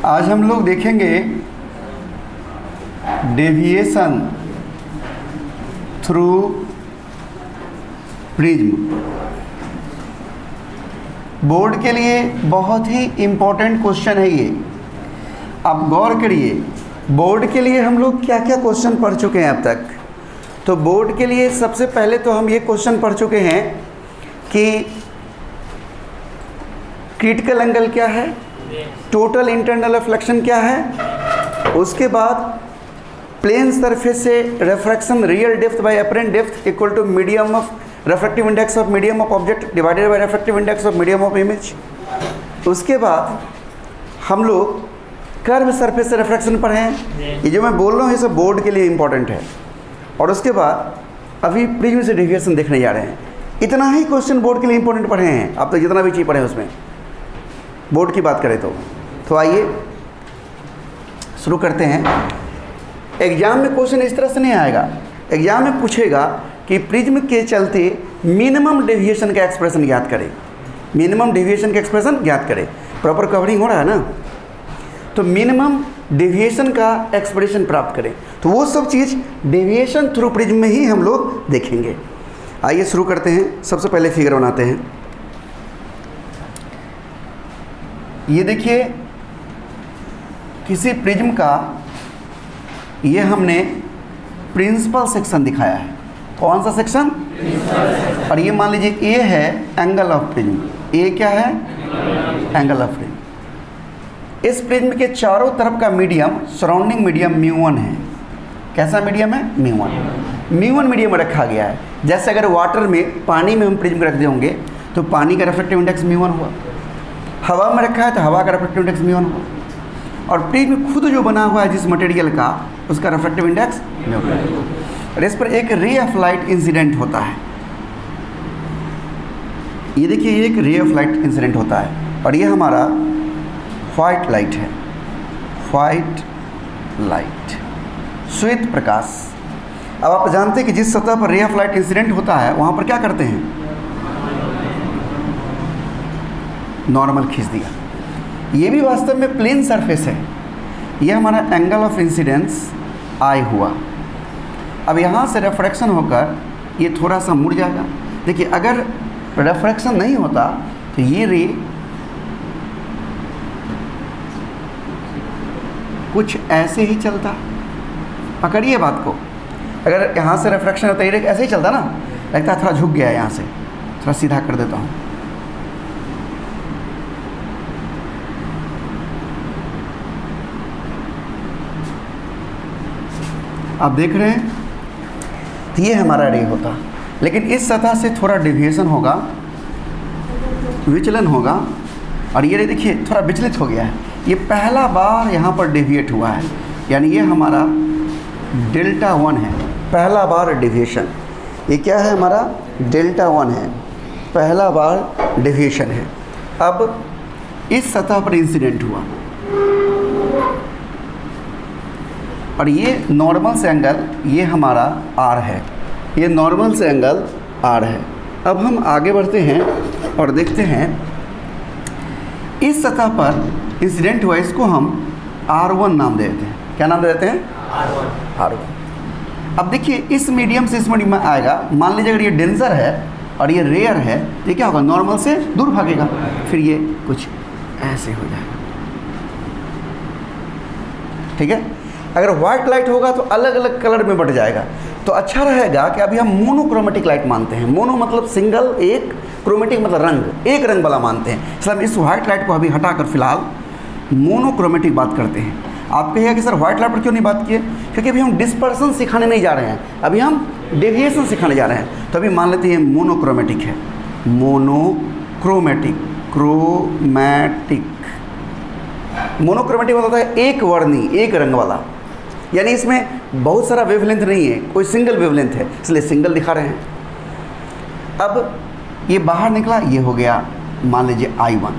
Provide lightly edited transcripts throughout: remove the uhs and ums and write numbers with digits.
आज हम लोग देखेंगे डेविएशन थ्रू प्रिज्म। बोर्ड के लिए बहुत ही इम्पोर्टेंट क्वेश्चन है ये। आप गौर करिए, बोर्ड के लिए हम लोग क्या क्या क्वेश्चन पढ़ चुके हैं अब तक। तो बोर्ड के लिए सबसे पहले तो हम ये क्वेश्चन पढ़ चुके हैं कि क्रिटिकल एंगल क्या है, टोटल इंटरनल रिफ्लेक्शन क्या है, उसके बाद प्लेन सरफेस से refraction real depth by apparent depth equal to medium of refractive index of medium of object divided by refractive index of medium of image. उसके बाद हम लोग कर्व सरफेस से रिफ्रैक्शन पढ़े हैं। ये जो मैं बोल रहा हूँ ये सब बोर्ड के लिए इंपॉर्टेंट है। और उसके बाद अभी प्रिज्म से डेविएशन देखने जा रहे हैं। इतना ही क्वेश्चन बोर्ड के लिए इंपॉर्टेंट पढ़े हैं आप तो, जितना भी चीज़ पढ़े हैं उसमें बोर्ड की बात करें तो आइए शुरू करते हैं। एग्जाम में क्वेश्चन इस तरह से नहीं आएगा। एग्जाम में पूछेगा कि प्रिज्म के चलते मिनिमम डेविएशन का एक्सप्रेशन ज्ञात करें। मिनिमम डेविएशन का एक्सप्रेशन ज्ञात करें। प्रॉपर कवरिंग हो रहा है ना, तो मिनिमम डेविएशन का एक्सप्रेशन प्राप्त करें। तो वो सब चीज़ डेविएशन थ्रू प्रिज्म में ही हम लोग देखेंगे। आइए शुरू करते हैं। सबसे पहले फिगर बनाते हैं। ये देखिए किसी प्रिज्म का ये हमने प्रिंसिपल सेक्शन दिखाया है। कौन सा सेक्शन? और ये मान लीजिए ए है एंगल ऑफ प्रिज्म। ए क्या है? Angle of prism. इस प्रिज्म के चारों तरफ का मीडियम सराउंडिंग मीडियम μ1 है। कैसा मीडियम है? μ1 मीडियम रखा गया है। जैसे अगर वाटर में, पानी में हम प्रिज्म रख देंगे तो पानी का रिफ्रैक्टिव इंडेक्स μ1 हुआ। हवा में रखा है तो हवा का रिफ्रैक्टिव इंडेक्स μ1 हुआ। और प्रिज्म खुद जो बना हुआ है जिस मटेरियल का, उसका रिफ्रैक्टिव इंडेक्स μ1। और इस पर एक रे ऑफ लाइट इंसिडेंट होता है। ये देखिए ये एक रे ऑफ लाइट इंसिडेंट होता है और ये हमारा व्हाइट लाइट है। व्हाइट लाइट, श्वेत प्रकाश। अब आप जानते हैं कि जिस सतह पर रे ऑफ लाइट इंसिडेंट होता है वहाँ पर क्या करते हैं? नॉर्मल खींच दिया। ये भी वास्तव में प्लेन सरफेस है। ये हमारा एंगल ऑफ इंसिडेंस आई हुआ। अब यहाँ से रिफ्रैक्शन होकर ये थोड़ा सा मुड़ जाएगा। देखिए अगर रिफ्रैक्शन नहीं होता तो ये रे कुछ ऐसे ही चलता। पकड़िए बात को। अगर यहाँ से रिफ्रैक्शन होता है ये ऐसे ही चलता ना, लगता है थोड़ा झुक गया है, यहाँ से थोड़ा सीधा कर देता हूँ। आप देख रहे हैं तो ये हमारा रे होता, लेकिन इस सतह से थोड़ा डेविएशन होगा, विचलन होगा। और ये रे देखिए थोड़ा विचलित हो गया है। ये पहला बार यहाँ पर डेविएट हुआ है, यानी ये हमारा Δ1 है। पहला बार डेविएशन। ये क्या है? हमारा Δ1 है, पहला बार डेविएशन है। अब इस सतह पर इंसिडेंट हुआ और ये नॉर्मल से एंगल, ये हमारा R है। ये नॉर्मल से एंगल R है। अब हम आगे बढ़ते हैं और देखते हैं इस सतह पर इंसिडेंट हुआ, इसको हम R1 नाम दे देते हैं। क्या नाम दे देते हैं? R1। अब देखिए इस मीडियम से इस मीडियम में आएगा। मान लीजिए अगर ये डेंसर है और ये रेयर है तो ये क्या होगा? नॉर्मल से दूर भागेगा, फिर ये कुछ ऐसे हो जाएगा। ठीक है। अगर व्हाइट लाइट होगा तो अलग अलग कलर में बट जाएगा। तो अच्छा रहेगा कि अभी हम मोनोक्रोमेटिक लाइट मानते हैं। मोनो मतलब सिंगल, एक, क्रोमेटिक मतलब रंग, एक रंग वाला मानते हैं। इसलिए हम इस व्हाइट लाइट को अभी हटाकर फिलहाल मोनोक्रोमेटिक बात करते हैं। आप कहिएगा कि सर व्हाइट लाइट पर क्यों नहीं बात किए? क्योंकि अभी हम डिस्पर्सन सिखाने नहीं जा रहे हैं, अभी हम डेविएशन सिखाने जा रहे हैं। तो अभी मान लेते हैं मोनोक्रोमेटिक है। Monochromatic, chromatic. मोनोक्रोमेटिक मतलब है एक वर्णी, एक रंग वाला, यानी इसमें बहुत सारा वेवलेंथ नहीं है, कोई सिंगल वेवलेंथ है, इसलिए सिंगल दिखा रहे हैं। अब ये बाहर निकला, ये हो गया मान लीजिए I1।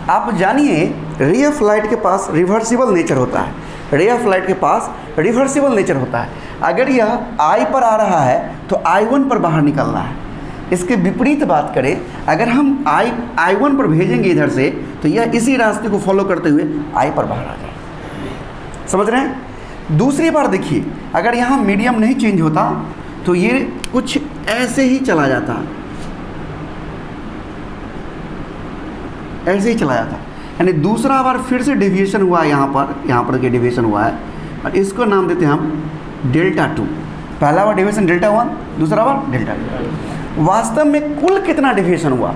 आप जानिए रे ऑफ लाइट के पास रिवर्सिबल नेचर होता है। रे ऑफ लाइट के पास रिवर्सिबल नेचर होता है। अगर यह I पर आ रहा है तो I1 पर बाहर निकल रहा है। इसके विपरीत बात करें, अगर हम I1 पर भेजेंगे इधर से तो यह इसी रास्ते को फॉलो करते हुए I पर बाहर आ जाए। समझ रहे हैं? दूसरी बार देखिए, अगर यहाँ मीडियम नहीं चेंज होता तो ये कुछ ऐसे ही चला जाता, ऐसे ही चला जाता। यानी दूसरा बार फिर से डेविएशन हुआ है, यहाँ पर के डेविएशन हुआ है और इसको नाम देते हैं हम डेल्टा 2। पहला बार डेविएशन डेल्टा 1, दूसरा बार डेल्टा 2। वास्तव में कुल कितना डेविएशन हुआ,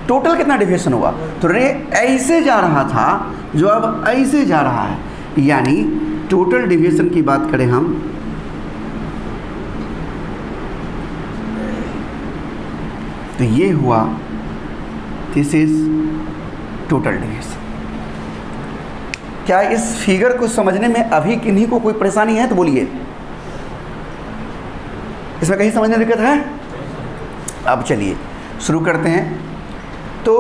टोटल कितना डेविएशन हुआ? तो रे ऐसे जा रहा था जो अब ऐसे जा रहा है, यानी टोटल डेविएशन की बात करें हम तो ये हुआ, दिस इज टोटल डेविएशन। क्या इस फिगर को समझने में अभी किन्हीं को कोई परेशानी है तो बोलिए, इसमें कहीं समझने में दिक्कत है? अब चलिए शुरू करते हैं। तो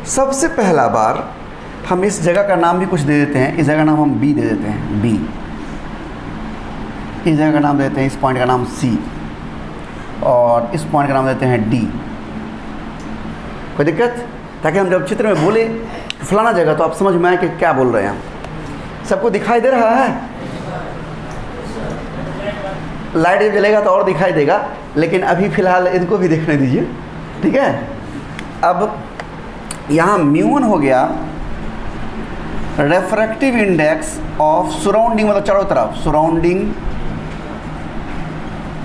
सबसे पहला बार हम इस जगह का नाम भी कुछ दे देते हैं। इस जगह का नाम हम बी दे देते हैं, बी। इस जगह का नाम देते हैं, इस पॉइंट का नाम सी, और इस पॉइंट का नाम देते हैं डी। कोई दिक्कत? ताकि हम जब चित्र में बोले फलाना जगह तो आप समझ में आए कि क्या बोल रहे हैं हम। सबको दिखाई दे रहा है? लाइट जब जलेगा तो और दिखाई देगा, लेकिन अभी फ़िलहाल इनको भी देखने दीजिए, ठीक है? अब यहाँ म्यू1 हो गया रेफ्रैक्टिव इंडेक्स ऑफ सराउंडिंग, मतलब चारों तरफ सराउंडिंग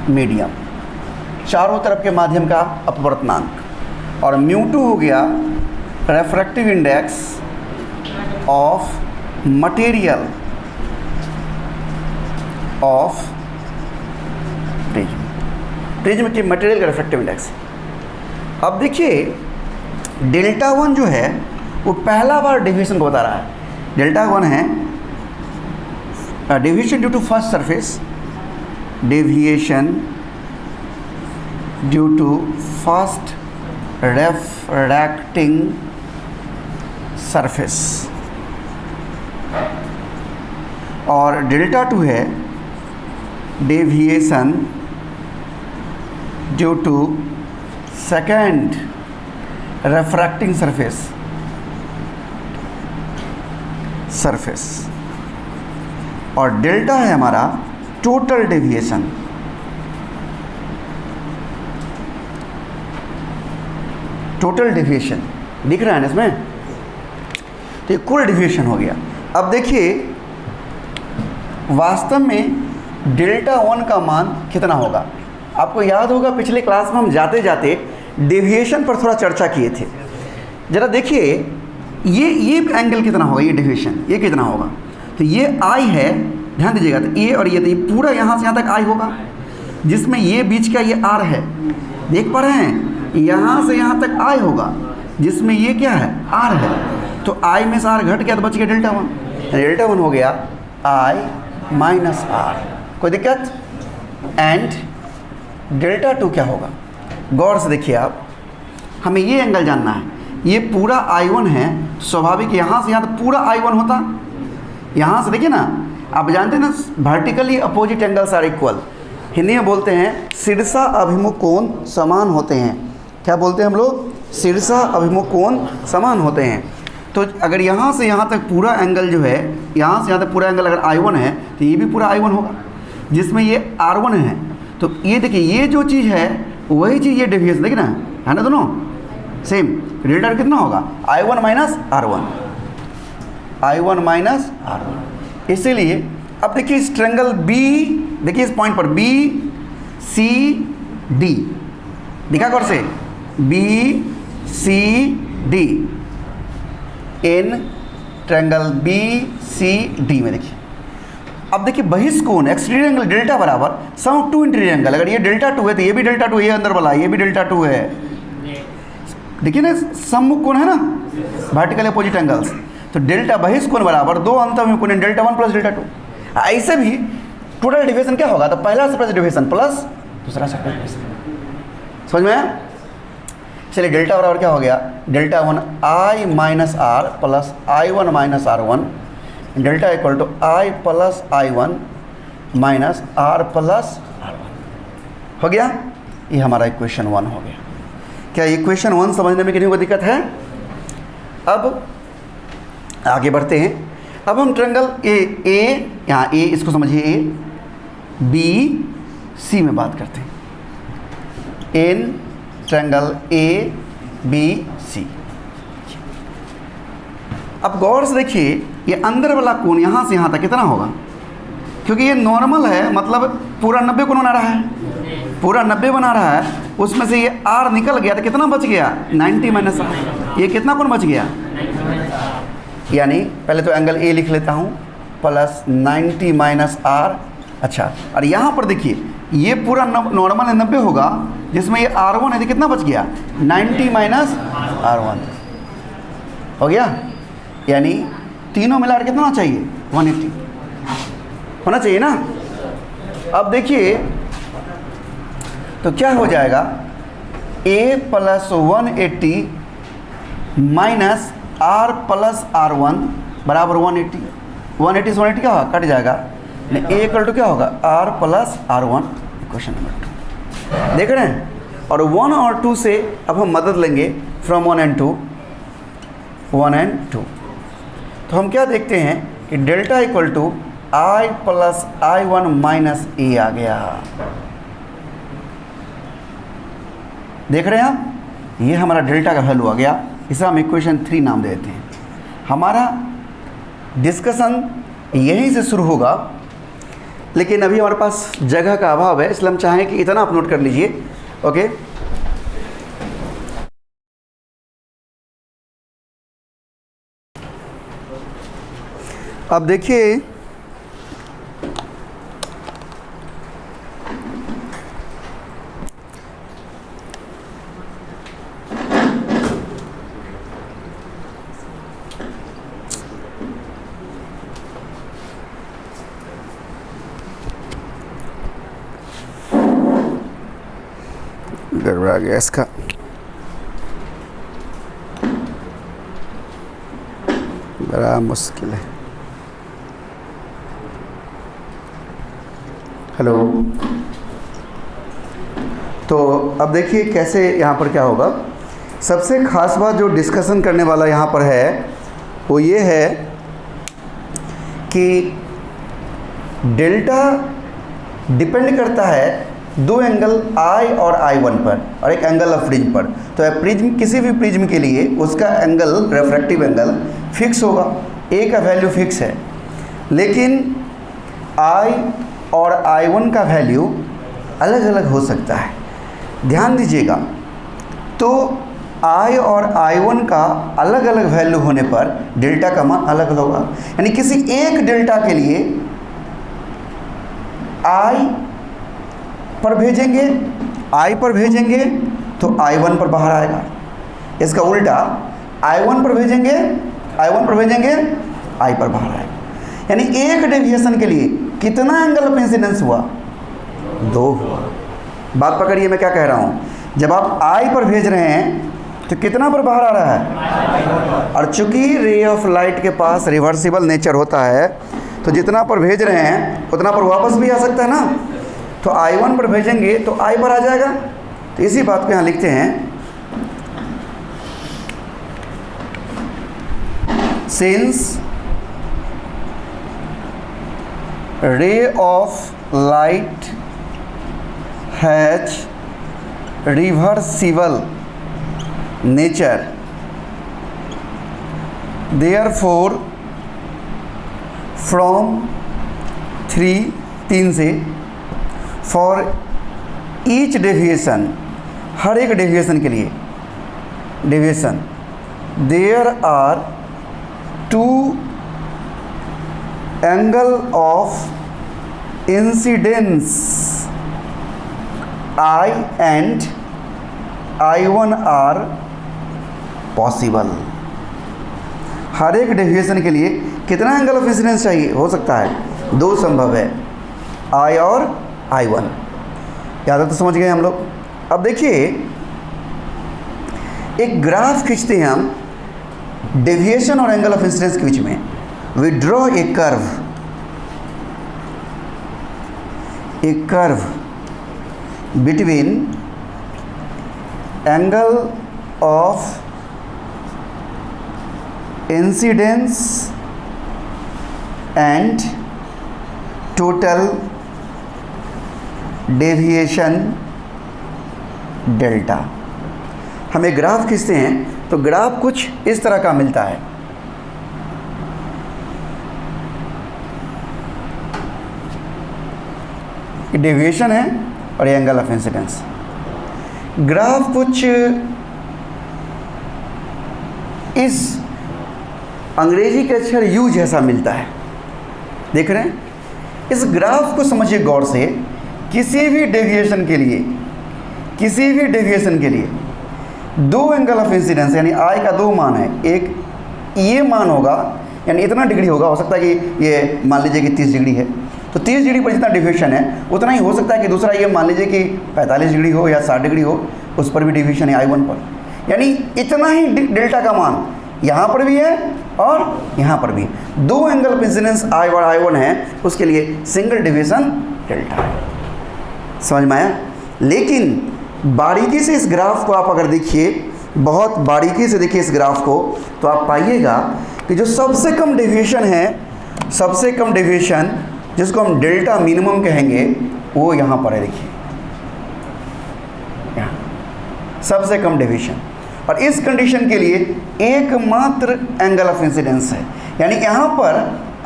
मीडियम, चारों तरफ के माध्यम का अपवर्तनांक। और म्यू2 हो गया refractive index of material of prism के मटेरियल का रेफ्रैक्टिव इंडेक्स। अब देखिए डेल्टा 1 जो है वो पहला बार डेविएशन को बता रहा है। डेल्टा 1 है deviation due to first surface, deviation due to first refracting surface. और डेल्टा 2 है deviation due to second refracting surface. और डेल्टा है हमारा टोटल डेविएशन। टोटल डेविएशन दिख रहा है ना इसमें? तो ये कुल डेविएशन हो गया। अब देखिए वास्तव में डेल्टा 1 का मान कितना होगा? आपको याद होगा पिछले क्लास में हम जाते जाते डेविएशन पर थोड़ा चर्चा किए थे। ज़रा देखिए ये एंगल कितना होगा, ये डेविएशन ये कितना होगा? तो ये आई है, ध्यान दीजिएगा। तो ये और ये पूरा यहाँ से यहाँ तक आई होगा, जिसमें ये बीच का ये आर है, देख पा रहे हैं? यहाँ से यहाँ तक आई होगा, जिसमें ये क्या है, आर है। तो आई में से आर घट गया तो बच गया डेल्टा 1। डेल्टा 1 हो गया आई माइनस आर। कोई दिक्कत? एंड डेल्टा 2 क्या होगा? गौर से देखिए आप, हमें ये एंगल जानना है। ये पूरा I1 है, स्वाभाविक यहाँ से यहाँ तक पूरा I1 होता। यहाँ से देखिए ना, आप जानते हैं ना vertically opposite angles are equal. Hindi में बोलते हैं शीर्षा अभिमुख कोण समान होते हैं। क्या बोलते हैं हम लोग? शीर्षा अभिमुख कोण समान होते हैं। तो अगर यहाँ से यहाँ तक पूरा एंगल जो है, यहाँ से यहाँ तक पूरा एंगल अगर I1 है तो ये भी पूरा I1 होगा, जिसमें ये R1 है। तो ये देखिए ये जो चीज़ है वही चीज़ ये डेविएशन, देखिए ना, है ना, दोनों सेम। डेल्टा कितना होगा? I1 minus R1, I1 minus R1। इसीलिए अब देखिए इस ट्रायंगल B, देखिए इस पॉइंट पर B C D दिखा कौन से, B C D in triangle B C D में देखिए। अब देखिए बहिष्कोण एक्सटीरियर एंगल डेल्टा बराबर सम ऑफ टू इंटीरियर एंगल। अगर ये डेल्टा 2 है तो ये भी डेल्टा 2, ये अंदर वाला ये भी डेल्टा 2 है। देखिए ना सम्मुख कोण है ना, वर्टिकल अपोजिट एंगल्स। तो डेल्टा बहिष्कोण बराबर दो अंतःभिमुख कोण डेल्टा 1 प्लस डेल्टा 2। ऐसे भी टोटल डेविएशन क्या होगा? तो पहला सरफेस डेविएशन प्लस दूसरा सरफेस डेविएशन। समझ में आया? चलिए डेल्टा बराबर क्या हो गया? Delta 1 I minus R plus I1 minus R1, delta equal to I plus I1 minus R plus R1 हो गया। ये हमारा इक्वेशन 1 हो गया। क्या इक्वेशन 1 समझने में किसी को दिक्कत है? अब आगे बढ़ते हैं। अब हम ट्रायंगल ए यहाँ ए, इसको समझिए ए, बी सी में बात करते हैं। In triangle A B C, अब गौर से देखिए ये अंदर वाला कोण यहाँ से यहाँ तक कितना होगा, क्योंकि ये नॉर्मल है, मतलब पूरा 90 कोण बना रहा है, पूरा 90 बना रहा है, उसमें से ये आर निकल गया तो कितना बच गया 90 माइनस आर। ये कितना कोण बच गया, यानी पहले तो एंगल ए लिख लेता हूँ प्लस 90 माइनस आर। अच्छा, और यहाँ पर देखिए ये पूरा नॉर्मल है 90 होगा, जिसमें ये R1 है तो कितना बच गया 90 माइनस R1 हो गया, यानी तीनों मिलाकर कितना होना चाहिए 180 होना चाहिए ना। अब देखिए तो क्या हो जाएगा, a plus 180 minus R plus R1 बराबर 180। 180 से 180 क्या होगा, कट जाएगा, a इक्वल टू क्या होगा R plus R1। Question number 2 देख रहे हैं। और 1 और 2 से अब हम मदद लेंगे फ्रॉम 1 and 2, 1 and 2। तो हम क्या देखते हैं कि delta equal to I plus I1 minus A आ गया। देख रहे हैं आप, ये हमारा डेल्टा का वैल्यू आ गया, इसे हम इक्वेशन 3 नाम देते हैं। हमारा डिस्कशन यहीं से शुरू होगा, लेकिन अभी हमारे पास जगह का अभाव है, इसलिए हम चाहें कि इतना आप नोट कर लीजिए। ओके, अब देखिए गड़बड़ा गया इसका। बड़ा मुश्किल है। हेलो, तो अब देखिए कैसे यहाँ पर क्या होगा। सबसे खास बात जो डिस्कशन करने वाला यहाँ पर है वो ये है कि डेल्टा डिपेंड करता है दो एंगल I और I1 पर और एक एंगल ऑफ प्रिज्म पर। तो प्रिज्म, किसी भी प्रिज्म के लिए उसका एंगल, रेफ्रैक्टिव एंगल फिक्स होगा, A का वैल्यू फिक्स है, लेकिन I और I1 का वैल्यू अलग अलग हो सकता है। ध्यान दीजिएगा, तो I और I1 का अलग अलग वैल्यू होने पर डेल्टा का मान अलग अलग होगा। यानी किसी एक डेल्टा के लिए I पर भेजेंगे, I पर भेजेंगे तो I1 पर बाहर आएगा। इसका उल्टा I1 पर भेजेंगे, I1 पर भेजेंगे, I पर बाहर आएगा। यानी एक डेविएशन के लिए कितना एंगल ऑफ इंसिडेंस हुआ, 2 हुआ। बात पकड़िए मैं क्या कह रहा हूँ। जब आप I पर भेज रहे हैं तो कितना पर बाहर आ रहा है, और चूंकि रे ऑफ लाइट के पास रिवर्सिबल नेचर होता है, तो जितना पर भेज रहे हैं उतना पर वापस भी आ सकता है ना। तो I1 पर भेजेंगे तो I पर आ जाएगा। तो इसी बात को यहाँ लिखते हैं, सिंस रे of light has reversible nature, therefore from 3 से फॉर ईच डेविएशन, हर एक डेविएशन के लिए deviation, there are 2 angle of incidence I and I1 are possible. हर एक डेविएशन के लिए कितना एंगल ऑफ इंसिडेंस चाहिए, हो सकता है 2 संभव है, I और I1। याद तो समझ गए हम लोग। अब देखिए एक ग्राफ खींचते हैं हम डेविएशन और एंगल ऑफ इंसिडेंस के बीच में। We draw a curve between angle of incidence and total deviation delta. हम एक ग्राफ खींचते हैं तो ग्राफ कुछ इस तरह का मिलता है। डेविएशन है और ये एंगल ऑफ इंसिडेंस। ग्राफ कुछ इस अंग्रेजी के अक्षर यू जैसा मिलता है, देख रहे हैं। इस ग्राफ को समझिए गौर से। किसी भी डेविएशन के लिए दो एंगल ऑफ इंसिडेंस यानी आई का दो मान है। एक ये मान होगा यानी इतना डिग्री होगा, हो सकता है कि ये मान लीजिए कि 30 डिग्री है, तो 30 डिग्री पर जितना डेविएशन है उतना ही हो सकता है कि दूसरा ये मान लीजिए कि 45 डिग्री हो या 60 डिग्री हो, उस पर भी डेविएशन है I1 पर। यानी इतना ही डेल्टा का मान यहाँ पर भी है और यहाँ पर भी है। दो एंगल ऑफ इंसिडेंस I1 है, उसके लिए सिंगल डेविएशन डेल्टा है। समझ में आया? लेकिन बारीकी से इस ग्राफ को आप अगर देखिए, बहुत बारीकी से देखिए इस ग्राफ को, तो आप पाइएगा कि जो सबसे कम डेविएशन है, सबसे कम डेविएशन जिसको हम डेल्टा मिनिमम कहेंगे, वो यहाँ पर है। देखिए यहाँ सबसे कम डेविएशन, और इस कंडीशन के लिए एकमात्र एंगल ऑफ इंसिडेंस है। यानी यहाँ पर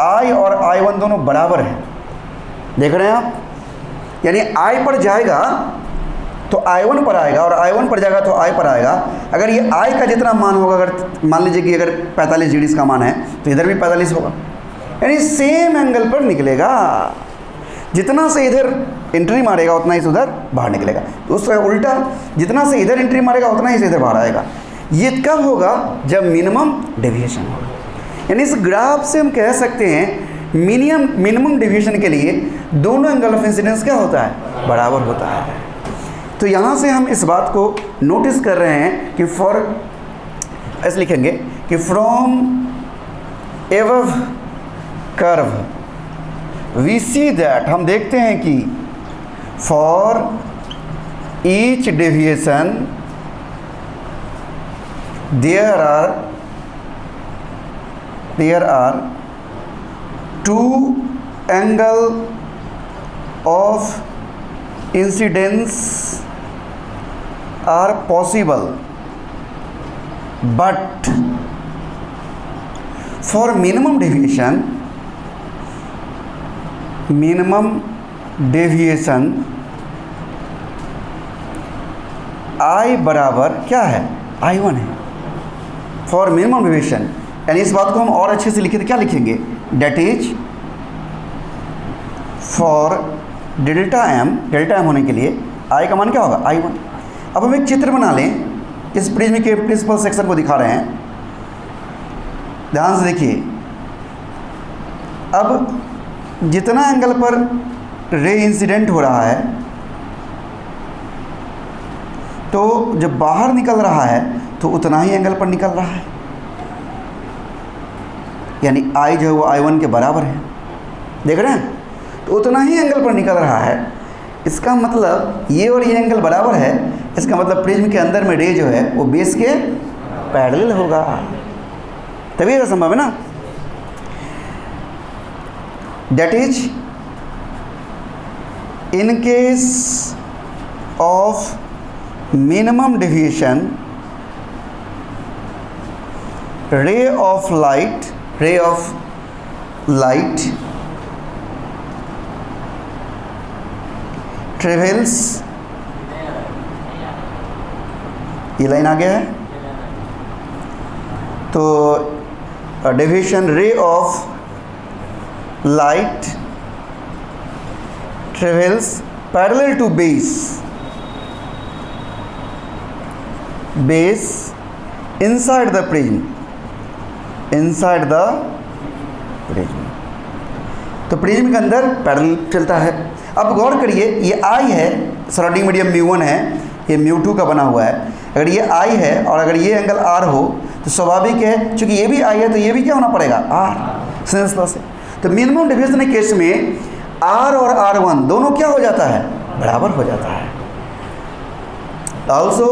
I और I1 दोनों बराबर है, देख रहे हैं आप। यानी I पर जाएगा तो I1 पर आएगा और I1 पर जाएगा तो I पर आएगा। अगर ये I का जितना मान होगा, अगर मान लीजिए कि अगर 45 डिग्री का मान है तो इधर भी 45 होगा, यानी सेम एंगल पर निकलेगा। जितना से इधर एंट्री मारेगा उतना ही से उधर बाहर निकलेगा। उसका उल्टा, जितना से इधर एंट्री मारेगा उतना ही से इधर बाहर आएगा। ये कब होगा? जब मिनिमम डेविएशन होगा। यानी इस ग्राफ से हम कह सकते हैं मिनिमम डेविएशन के लिए दोनों एंगल ऑफ इंसिडेंस क्या होता है? बराबर होता है। तो यहाँ से हम इस बात को नोटिस कर रहे हैं कि ऐसे लिखेंगे कि from above curve we see that, हम देखते हैं कि for each deviation there are two angle of incidence are possible, but for minimum deviation I बराबर क्या है? I1 है फॉर मिनिमम डेविएशन। यानी इस बात को हम और अच्छे से लिखे तो क्या लिखेंगे? That is for delta M होने के लिए I का मान क्या होगा? I1। अब हम एक चित्र बना लें, इस प्रिज्म के प्रिंसिपल सेक्शन को दिखा रहे हैं, ध्यान से देखिए। अब जितना एंगल पर रे इंसिडेंट हो रहा है, तो जब बाहर निकल रहा है तो उतना ही एंगल पर निकल रहा है। यानी I जो है वो I1 के बराबर है, देख रहे हैं? तो उतना ही एंगल पर निकल रहा है। इसका मतलब ये और ये एंगल बराबर है। इसका मतलब प्रिज्म के अंदर में रे जो है वो बेस के पैरेलल होगा, तभी ऐसा संभव है ना। That is in case of minimum deviation ray of light travels, ये लाइन आ गया है, तो deviation ray of light travels parallel to base inside the prism, तो प्रिज्म के अंदर पैरेलल चलता है। अब गौर करिए, ये I है, सराउंडिंग मीडियम μ1 है, ये μ2 का बना हुआ है। अगर ये I है और अगर ये एंगल R हो तो स्वाभाविक है, चूंकि ये भी I है तो ये भी क्या होना पड़ेगा? R, सेंस लॉ से। तो मिनिमम डेविएशन के केस में R और R1 दोनों क्या हो जाता है? बराबर हो जाता है। ऑल्सो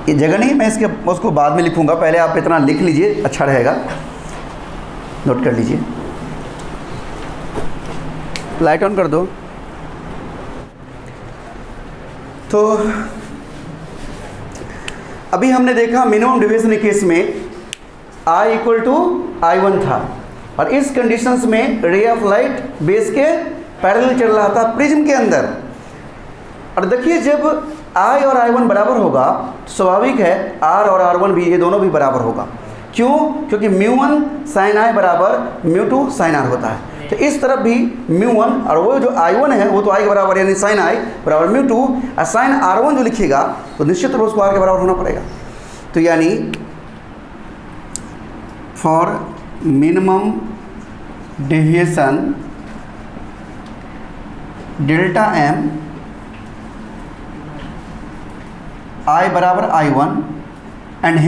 ये जगह नहीं, मैं उसको बाद में लिखूंगा, पहले आप इतना लिख लीजिए, अच्छा रहेगा, नोट कर लीजिए। लाइट ऑन कर दो। तो अभी हमने देखा मिनिमम डेविएशन के केस में I इक्वल टू I1 था, और इस कंडीशंस में रे ऑफ लाइट बेस के पैरेलल चल रहा था प्रिज्म के अंदर। और देखिए जब I और I1 बराबर होगा तो स्वाभाविक है R और R1 भी, ये दोनों भी बराबर होगा। क्यों? क्योंकि μ1 sin I बराबर μ2 sin R होता है। तो इस तरफ भी μ1 और वो जो I1 है वो तो I के बराबर, यानी sin I बराबर μ2, और sin R1 जो लिखिएगा तो निश्चित रूप से उसको R के बराबर होना पड़ेगा। तो यानी for minimum deviation delta m I बराबर I1 एंड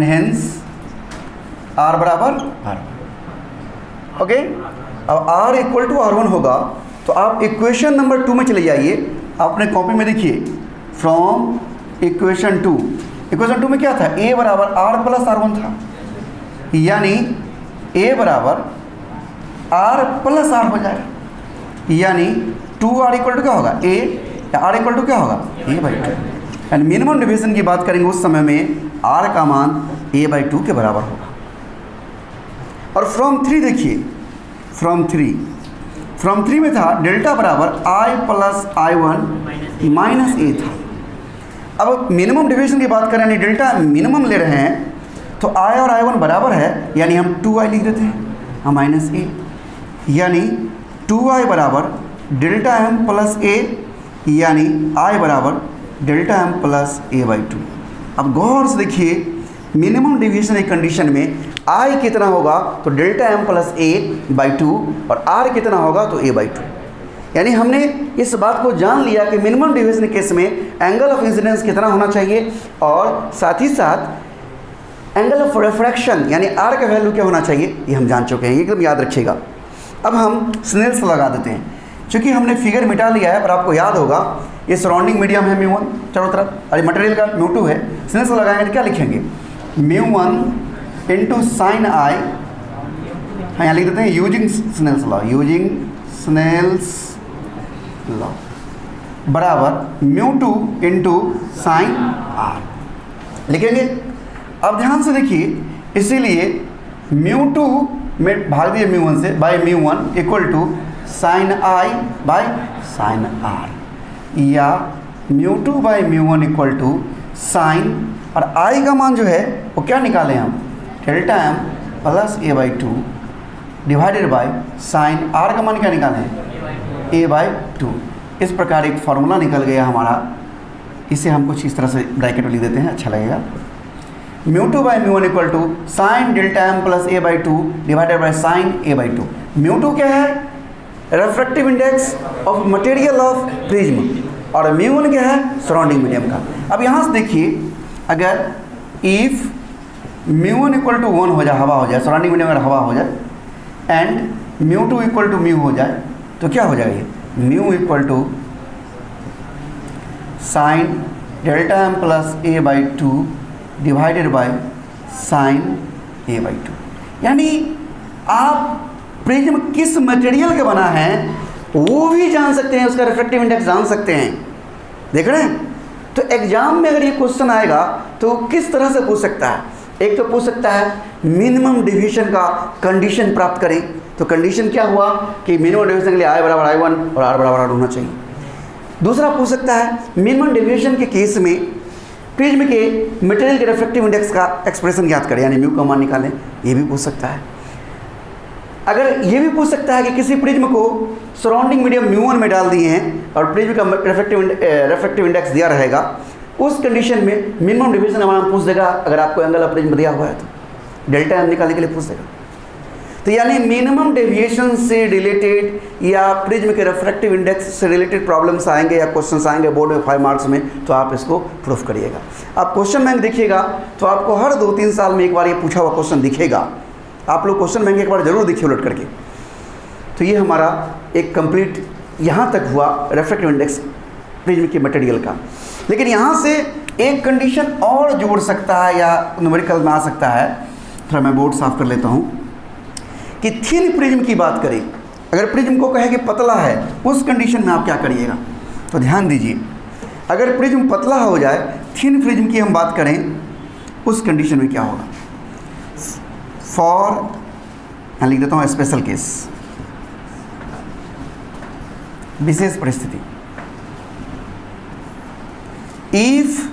हेंस R बराबर R। ओके, अब R इक्वल टू R1 होगा तो आप इक्वेशन नंबर 2 में चले जाइए। आपने कॉपी में देखिए फ्रॉम इक्वेशन 2 में क्या था? A बराबर R प्लस R1 था, यानी A बराबर R प्लस R हो जाएगा, यानी 2R इक्वल टू क्या होगा? A, या R इक्वल टू क्या होगा? A/2। एंड मिनिमम डिवीजन की बात करेंगे उस समय में R का मान A/2 के बराबर होगा। और फ्रॉम 3 देखिए, फ्रॉम 3 में था डेल्टा बराबर I plus I1 minus A था। अब मिनिमम डिवीजन की बात करें, यानी डेल्टा मिनिमम ले रहे हैं, तो I और I1 बराबर है, यानी हम 2I लिख देते हैं माइनस A, यानी 2I बराबर डेल्टा M प्लस A, यानी I बराबर डेल्टा M प्लस A/2। अब गौर से देखिए मिनिमम डिवीजन एक कंडीशन में I कितना होगा तो डेल्टा M प्लस A/2, और R कितना होगा तो A/2। यानी हमने इस बात को जान लिया कि मिनिमम डिवीजन केस में एंगल ऑफ इंसिडेंस कितना होना चाहिए, और साथ ही साथ एंगल ऑफ रिफ्रैक्शन यानी R का वैल्यू क्या होना चाहिए, ये हम जान चुके हैं, एकदम याद रखिएगा। अब हम स्नेल्स लगा देते हैं, क्योंकि हमने फिगर मिटा लिया है, पर आपको याद होगा ये सराउंडिंग मीडियम है μ1 चारों तरफ, और मटेरियल का μ2 है। स्नेल्स लगाएंगे तो क्या लिखेंगे? μ1 इंटू साइन I, हाँ यहाँ लिख देते हैं यूजिंग स्नेल्स लॉ बराबर μ2 इंटू साइन R लिखेंगे। अब ध्यान से देखिए, इसीलिए μ2 में भाग दिए μ1 से, by μ1 equal to sine I by sine R, या μ2 बाय μ1 इक्वल टू साइन, और I का मान जो है वो क्या निकालें हम? Delta M plus A/2 divided by sine R का मान क्या निकालें? A/2। इस प्रकार एक फार्मूला निकल गया हमारा। इसे हम कुछ इस तरह से ब्रैकेट में लिख देते हैं, अच्छा लगेगा। μ2 by μ1 equal to sine delta M plus A/2 divided by sine A/2। μ2 क्या है? Refractive index of material of prism, और μ1 क्या है? सराउंडिंग मीडियम का। अब यहाँ से देखिए, अगर इफ़ μ1 इक्वल टू 1 हो जाए, हवा हो जाए, सराउंडिंग मीडियम अगर हवा हो जाए, एंड μ2 इक्वल टू μ हो जाए, तो क्या हो जाएगा? ये μ equal to sine delta M plus A/2 divided by sine A/2। यानी आप प्रिज्म किस मटेरियल का बना है वो भी जान सकते हैं, उसका रिफ्रैक्टिव इंडेक्स जान सकते हैं। देख रहे हैं? तो एग्जाम में अगर ये क्वेश्चन आएगा तो किस तरह से पूछ सकता है? एक तो पूछ सकता है मिनिमम डिवीजन का कंडीशन प्राप्त करें, तो कंडीशन क्या हुआ कि मिनिमम डिवीजन के लिए I बराबर I1 और R बराबर R होना चाहिए। दूसरा पूछ सकता है मिनिमम डिवीजन के केस में प्रिज्म के मटेरियल के रिफ्रैक्टिव इंडेक्स का एक्सप्रेशन ज्ञात करें, यानी म्यू का मान निकालें, ये भी पूछ सकता है। अगर ये भी पूछ सकता है कि किसी प्रिज्म को सराउंडिंग मीडियम μ1 में डाल दिए हैं और प्रिज्म का रिफ्रैक्टिव इंडेक्स दिया रहेगा, उस कंडीशन में मिनिमम डिवीजन हमारा पूछ देगा। अगर आपको एंगल ऑफ प्रिज्म दिया हुआ है तो डेल्टा M निकालने के लिए पूछ देगा। तो यानी मिनिमम डेविएशन से रिलेटेड या प्रिज्म के रिफ्रैक्टिव इंडेक्स से रिलेटेड प्रॉब्लम्स आएंगे या क्वेश्चंस आएंगे बोर्ड में 5 मार्क्स में, तो आप इसको प्रूफ करिएगा। आप क्वेश्चन बैंक देखिएगा तो आपको हर 2-3 साल में एक बार ये पूछा हुआ क्वेश्चन दिखेगा। आप लोग क्वेश्चन बैंक एक बार जरूर देखिए उलट करके। तो ये हमारा एक कंप्लीट यहाँ तक हुआ रिफ्रैक्टिव इंडेक्स प्रिज्म के मटेरियल का। लेकिन यहाँ से एक कंडीशन और जोड़ सकता है या न्यूमेरिकल में आ सकता है, थोड़ा मैं बोर्ड साफ कर लेता हूँ, कि थिन प्रिज्म की बात करें, अगर प्रिज्म को कहे कि पतला है, उस कंडीशन में आप क्या करिएगा। तो ध्यान दीजिए, अगर प्रिज्म पतला हो जाए, थिन प्रिज्म की हम बात करें, उस कंडीशन में क्या होगा। फॉर, यहाँ लिख देता हूँ स्पेशल केस, विशेष परिस्थिति, इफ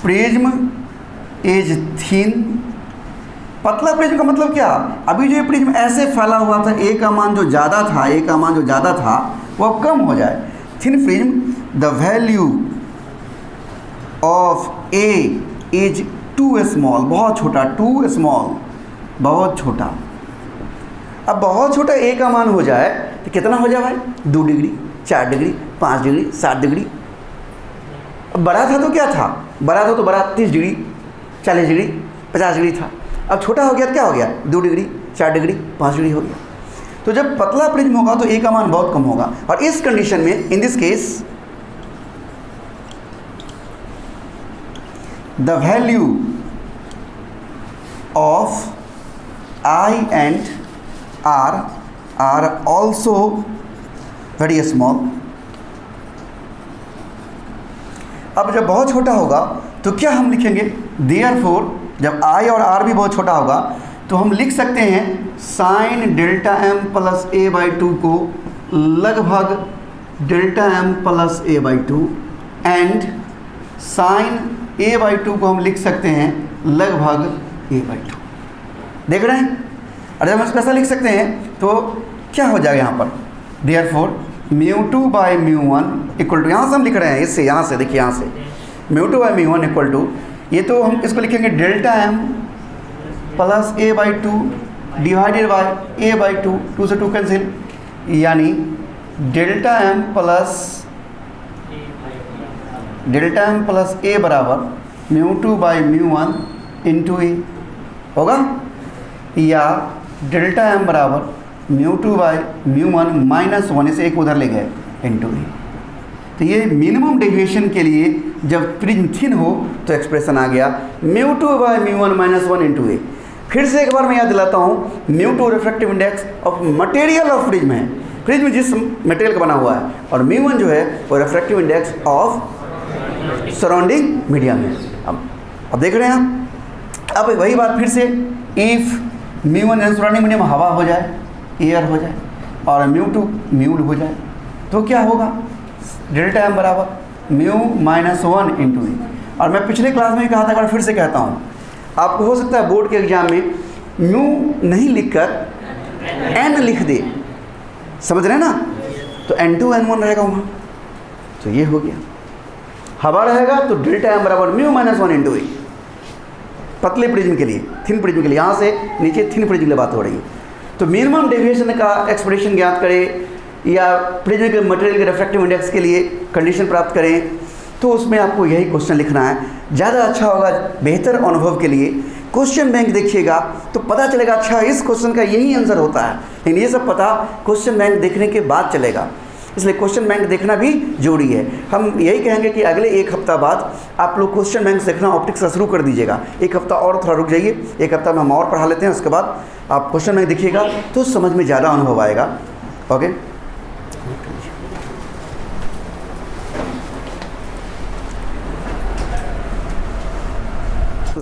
प्रिज्म इज थिन, पतला प्रिज्म का मतलब क्या, अभी जो ये प्रिज्म ऐसे फैला हुआ था, ए का मान जो ज़्यादा था, ए का मान जो ज़्यादा था वो अब कम हो जाए। Thin prism, the value of A is too small, बहुत छोटा, टू स्मॉल, बहुत छोटा। अब बहुत छोटा ए का मान हो जाए तो कितना हो जाए भाई, 2 डिग्री, 4 डिग्री, 5 डिग्री, 7 डिग्री। अब बड़ा था तो क्या था, बड़ा था तो बड़ा 30 डिग्री, 40 डिग्री, 50 डिग्री था। अब छोटा हो गया तो क्या हो गया, 2 डिग्री, 4 डिग्री, 5 डिग्री हो गया। तो जब पतला प्रिज्म होगा तो ए का मान बहुत कम होगा, और इस कंडीशन में, in this case, the value of I and R are also very small. अब जब बहुत छोटा होगा तो क्या हम लिखेंगे, देयरफॉर, जब आई और आर भी बहुत छोटा होगा तो हम लिख सकते हैं sine delta M plus A by 2 को लगभग delta M plus A by 2, and sine A by 2 को हम लिख सकते हैं लगभग ए बाई 2। देख रहे हैं, अरे हम इसको ऐसा लिख सकते हैं तो क्या हो जाएगा यहाँ पर, देयरफॉर μ2 बाई μ1 इक्वल टू, यहाँ से हम लिख रहे हैं, इससे यहाँ से देखिए, यहाँ से μ2 बाई μ1 इक्वल टू, ये तो हम इसको लिखेंगे delta M plus A by 2 divided by A by 2, 2 से 2 कैंसिल, यानी डेल्टा एम प्लस ए बराबर μ2 बाई μ1 इंटू ए होगा, या डेल्टा एम बराबर μ2 बाई μ1 माइनस 1, इसे एक उधर ले गए, इंटू ए। तो ये मिनिमम डेविएशन के लिए जब प्रिज्म थिन हो तो एक्सप्रेशन आ गया μ2 बाई μ1 माइनस 1 इंटू ए। फिर से एक बार मैं याद दिलाता हूँ, μ2 refractive index of material of prism है, प्रिज्म जिस मटेरियल का बना हुआ है, और μ1 जो है वो refractive index of surrounding medium है। अब देख रहे हैं आप, अब वही बात फिर से, इफ़ μ1 सराउंडिंग मीडियम हवा हो जाए, एयर हो जाए, और μ2 म्यूल हो जाए, तो क्या होगा, डेल्टा एम बराबर μ माइनस 1 इंटू ए। और मैं पिछले क्लास में भी कहा था, अगर फिर से कहता हूँ, आपको हो सकता है बोर्ड के एग्जाम में μ नहीं लिखकर n लिख दे, समझ रहे हैं ना, तो n2 n1 रहेगा वहाँ, तो ये हो गया। हवा रहेगा तो डेल्टा एम बराबर μ माइनस 1 इंटू ए, पतले प्रिज्म के लिए, थिन प्रिज्म के लिए, यहाँ से नीचे थिन प्रिज्म के लिए बात हो रही है। तो मिनिमम डेविएशन का एक्सप्रेशन ज्ञात करें, या प्रिज्म के मटेरियल के रिफ्रैक्टिव इंडेक्स के लिए कंडीशन प्राप्त करें, तो उसमें आपको यही क्वेश्चन लिखना है, ज़्यादा अच्छा होगा, बेहतर अनुभव के लिए क्वेश्चन बैंक देखिएगा तो पता चलेगा, अच्छा इस क्वेश्चन का यही आंसर होता है। लेकिन ये सब पता क्वेश्चन बैंक देखने के बाद चलेगा, इसलिए क्वेश्चन बैंक देखना भी जरूरी है। हम यही कहेंगे कि अगले एक हफ्ता बाद आप लोग क्वेश्चन बैंक देखना ऑप्टिक्स से शुरू कर दीजिएगा, एक हफ्ता और थोड़ा रुक जाइए, एक हफ्ता में हम और पढ़ा लेते हैं, उसके बाद आप क्वेश्चन बैंक देखिएगा तो समझ में ज़्यादा अनुभव आएगा। ओके।